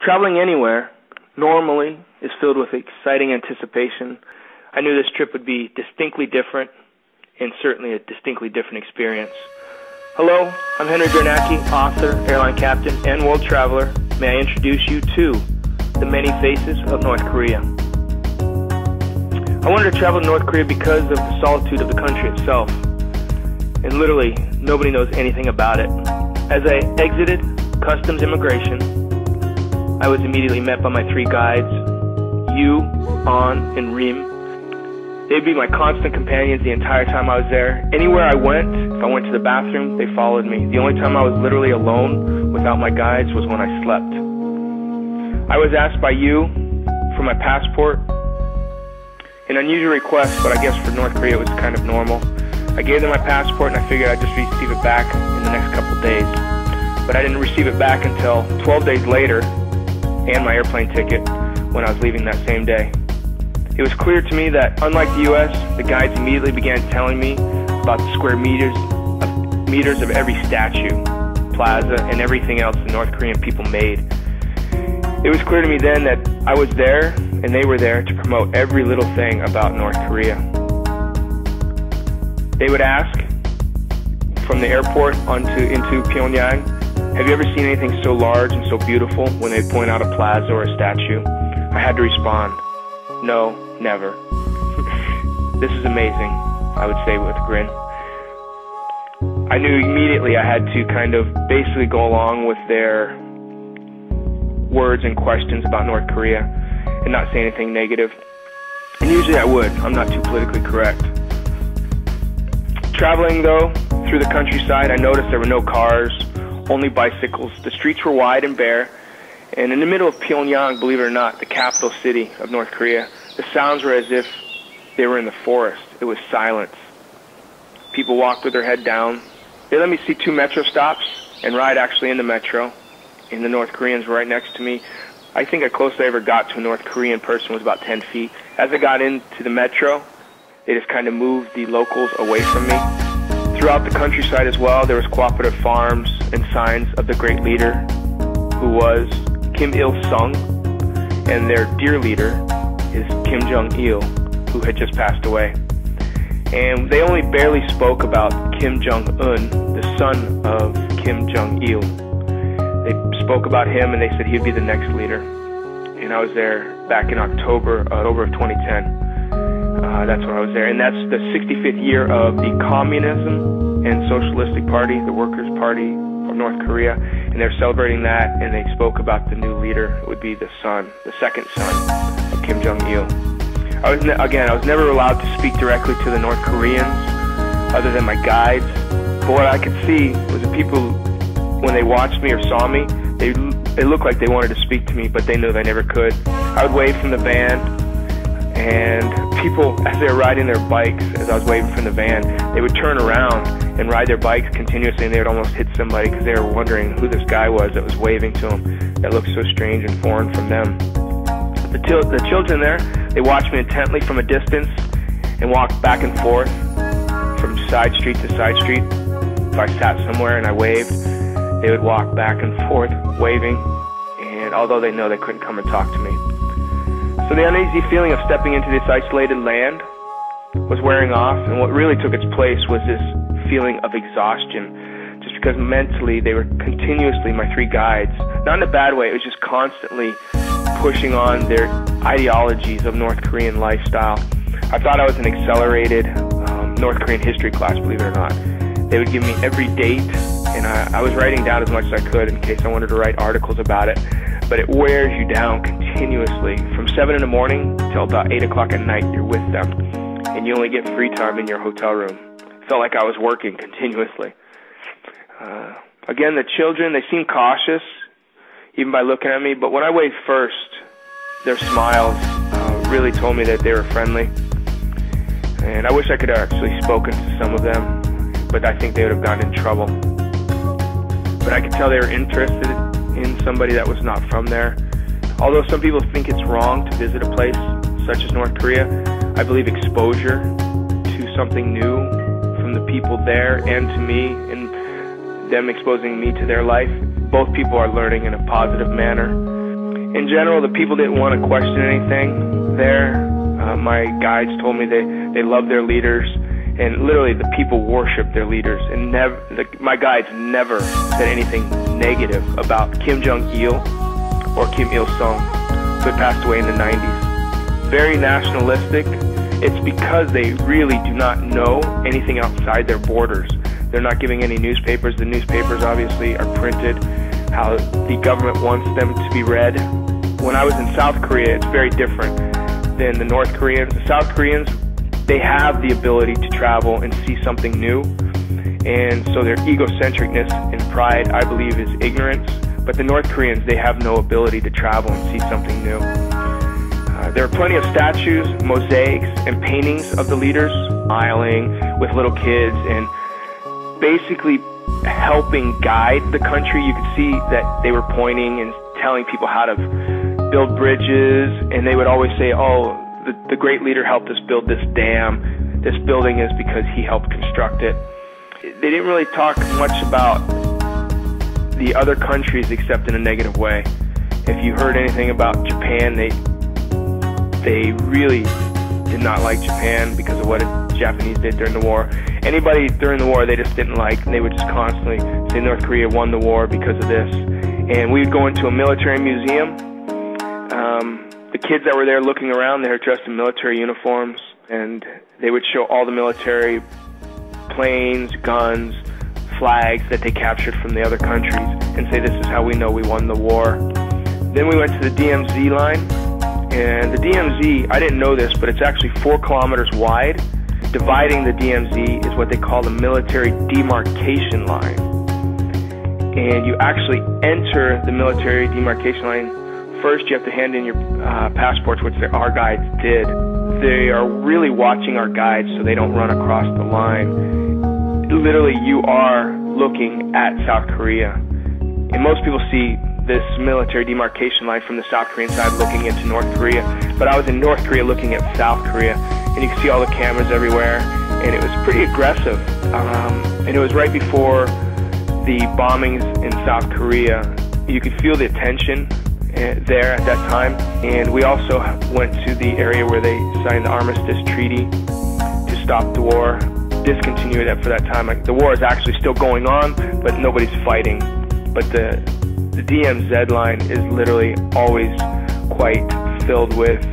Traveling anywhere, normally, is filled with exciting anticipation. I knew this trip would be distinctly different, and certainly a distinctly different experience. Hello, I'm Henry Gernacki, author, airline captain, and world traveler. May I introduce you to the many faces of North Korea. I wanted to travel to North Korea because of the solitude of the country itself. And literally, nobody knows anything about it. As I exited customs immigration, I was immediately met by my three guides, Yu, An, and Rim. They'd be my constant companions the entire time I was there. Anywhere I went, if I went to the bathroom, they followed me. The only time I was literally alone without my guides was when I slept. I was asked by Yu for my passport, an unusual request, but I guess for North Korea it was kind of normal. I gave them my passport and I figured I'd just receive it back in the next couple days. But I didn't receive it back until 12 days later, and my airplane ticket when I was leaving that same day. It was clear to me that, unlike the U.S., the guides immediately began telling me about the square meters of every statue, plaza, and everything else the North Korean people made. It was clear to me then that I was there, and they were there to promote every little thing about North Korea. They would ask, from the airport into Pyongyang, have you ever seen anything so large and so beautiful, when they point out a plaza or a statue? I had to respond, no, never. This is amazing, I would say with a grin. I knew immediately I had to kind of basically go along with their words and questions about North Korea and not say anything negative. And usually I would. I'm not too politically correct. Traveling, though, through the countryside, I noticed there were no cars, only bicycles. The streets were wide and bare, and in the middle of Pyongyang, believe it or not, the capital city of North Korea, the sounds were as if they were in the forest. It was silence. People walked with their head down. They let me see 2 metro stops and ride actually in the metro. And the North Koreans were right next to me. I think the closest I ever got to a North Korean person was about 10 feet. As I got into the metro, they just kind of moved the locals away from me. Throughout the countryside as well, there was cooperative farms and signs of the great leader who was Kim Il-sung, and their dear leader is Kim Jong-il, who had just passed away. And they only barely spoke about Kim Jong-un, the son of Kim Jong-il. They spoke about him and they said he'd be the next leader. And I was there back in October of 2010. That's when I was there. And that's the 65th year of the Communism and Socialistic Party, the Workers' Party of North Korea. And they're celebrating that, and they spoke about the new leader. It would be the second son of Kim Jong-il. I was never allowed to speak directly to the North Koreans other than my guides. But what I could see was the people, when they watched me or saw me, they looked like they wanted to speak to me, but they knew they never could. I would wave from the van, and people, as they were riding their bikes, as I was waving from the van, they would turn around and ride their bikes continuously, and they would almost hit somebody because they were wondering who this guy was that was waving to them. That looked so strange and foreign from them. The children there, they watched me intently from a distance and walked back and forth from side street to side street. If I sat somewhere and I waved, they would walk back and forth waving, and although they know they couldn't come and talk to me. So the uneasy feeling of stepping into this isolated land was wearing off, and what really took its place was this feeling of exhaustion, just because mentally they were continuously, my three guides, not in a bad way, it was just constantly pushing on their ideologies of North Korean lifestyle. I thought I was an accelerated North Korean history class, believe it or not. They would give me every date, and I was writing down as much as I could in case I wanted to write articles about it. But it wears you down continuously. From 7 in the morning till about 8 o'clock at night, you're with them. And you only get free time in your hotel room. It felt like I was working continuously. Again, the children, they seemed cautious, even by looking at me. But when I waved first, their smiles really told me that they were friendly. And I wish I could have actually spoken to some of them, but I think they would have gotten in trouble. But I could tell they were interested in somebody that was not from there. Although some people think it's wrong to visit a place such as North Korea, I believe exposure to something new from the people there and to me, and them exposing me to their life, both people are learning in a positive manner. In general, the people didn't want to question anything there. My guides told me they love their leaders, and literally the people worship their leaders. And my guides never said anything negative about Kim Jong-il or Kim Il-sung, who had passed away in the 90s. Very nationalistic. It's because they really do not know anything outside their borders. They're not giving any newspapers. The newspapers obviously are printed how the government wants them to be read. When I was in South Korea, it's very different than the North Koreans. The South Koreans, they have the ability to travel and see something new. And so their egocentricness and pride, I believe, is ignorance. But the North Koreans, they have no ability to travel and see something new. There are plenty of statues, mosaics, and paintings of the leaders, smiling with little kids and basically helping guide the country. You could see that they were pointing and telling people how to build bridges, and they would always say, oh, the great leader helped us build this dam. This building is because he helped construct it. They didn't really talk much about the other countries except in a negative way. If you heard anything about Japan, they really did not like Japan because of what the Japanese did during the war. Anybody during the war they just didn't like, and they would just constantly say North Korea won the war because of this. And we would go into a military museum. The kids that were there looking around, they were dressed in military uniforms, and they would show all the military planes, guns, flags that they captured from the other countries and say, this is how we know we won the war. Then we went to the DMZ line, and the DMZ, I didn't know this, but it's actually 4 kilometers wide. Dividing the DMZ is what they call the military demarcation line. And you actually enter the military demarcation line. First, you have to hand in your passports, which our guides did. They are really watching our guides so they don't run across the line. Literally, you are looking at South Korea. And most people see this military demarcation line from the South Korean side looking into North Korea. But I was in North Korea looking at South Korea, and you can see all the cameras everywhere, and it was pretty aggressive. And it was right before the bombings in South Korea. You could feel the tension there at that time. And we also went to the area where they signed the Armistice Treaty to stop the war, discontinue it for that time. Like, the war is actually still going on, but nobody's fighting. But the DMZ line is literally always quite filled with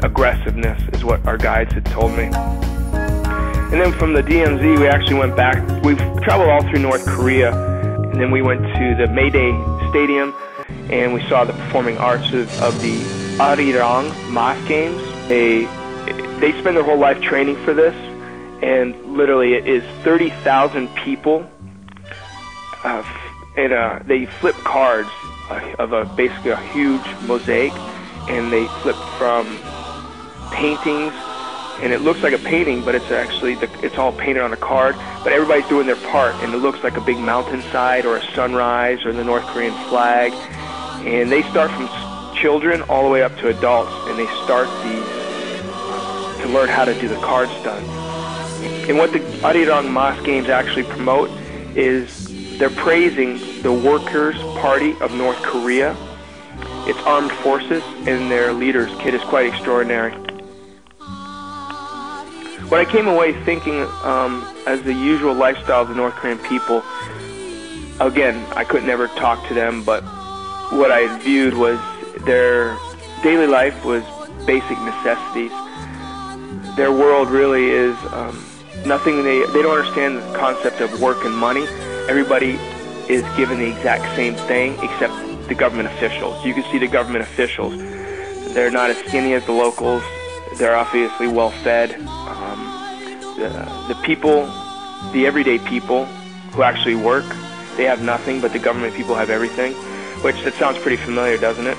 aggressiveness, is what our guides had told me. And then from the DMZ, we actually went back. We've traveled all through North Korea, and then we went to the Mayday Stadium, and we saw the performing arts of the Auditor mass games. They spend their whole life training for this, and literally it is 30,000 people. They flip cards of basically a huge mosaic, and they flip from paintings, and it looks like a painting, but it's actually it's all painted on a card. But everybody's doing their part, and it looks like a big mountainside or a sunrise or the North Korean flag. And they start from children all the way up to adults, and they start these to learn how to do the card stunts. And what the Arirang Mas Games actually promote is they're praising the Workers' Party of North Korea, its armed forces, and their leader's kid is quite extraordinary. What I came away thinking as the usual lifestyle of the North Korean people, again, I could never talk to them, but what I viewed was their daily life was basic necessities. Their world really is nothing. They don't understand the concept of work and money. Everybody is given the exact same thing except the government officials. You can see the government officials. They're not as skinny as the locals. They're obviously well fed. The people, the everyday people who actually work, they have nothing, but the government people have everything. Which, that sounds pretty familiar, doesn't it?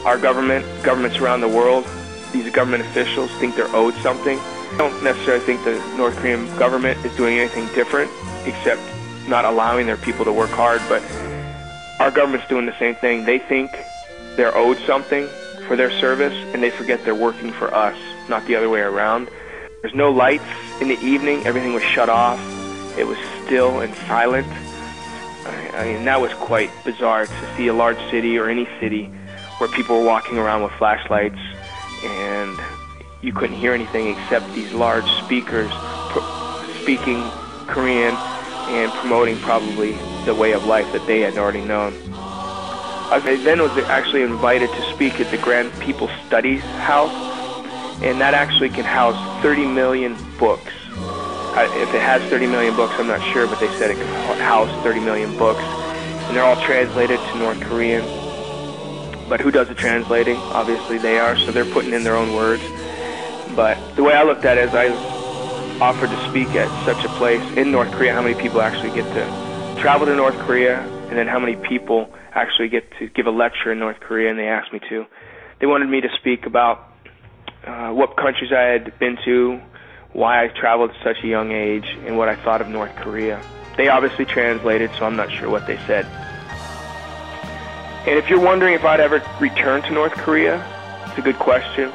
Our governments around the world, these government officials think they're owed something. I don't necessarily think the North Korean government is doing anything different, except not allowing their people to work hard, but our government's doing the same thing. They think they're owed something for their service, and they forget they're working for us, not the other way around. There's no lights in the evening. Everything was shut off. It was still and silent. I mean, that was quite bizarre to see a large city or any city where people were walking around with flashlights, and you couldn't hear anything except these large speakers speaking Korean and promoting probably the way of life that they had already known. I then was actually invited to speak at the Grand People Studies House, and that actually can house 30 million books. If it has 30 million books, I'm not sure, but they said it could house 30 million books, and they're all translated to North Korean. But who does the translating? Obviously they are, so they're putting in their own words. But the way I looked at it is I offered to speak at such a place in North Korea, how many people actually get to travel to North Korea, and then how many people actually get to give a lecture in North Korea, and they asked me to. They wanted me to speak about what countries I had been to, why I traveled at such a young age, and what I thought of North Korea. They obviously translated, so I'm not sure what they said. And if you're wondering if I'd ever return to North Korea, it's a good question.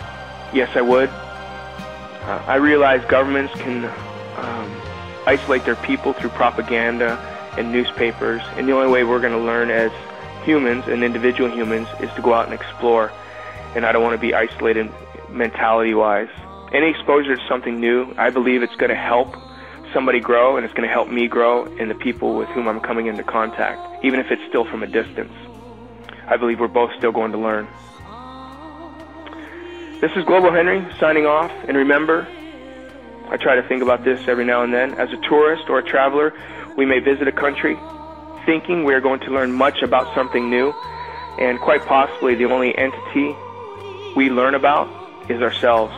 Yes, I would. I realize governments can isolate their people through propaganda and newspapers, and the only way we're going to learn as humans and individual humans is to go out and explore, and I don't want to be isolated mentality-wise. Any exposure to something new, I believe it's going to help somebody grow, and it's going to help me grow and the people with whom I'm coming into contact, even if it's still from a distance. I believe we're both still going to learn. This is Global Henry signing off, and remember, I try to think about this every now and then. As a tourist or a traveler, we may visit a country thinking we're going to learn much about something new, and quite possibly the only entity we learn about is ourselves.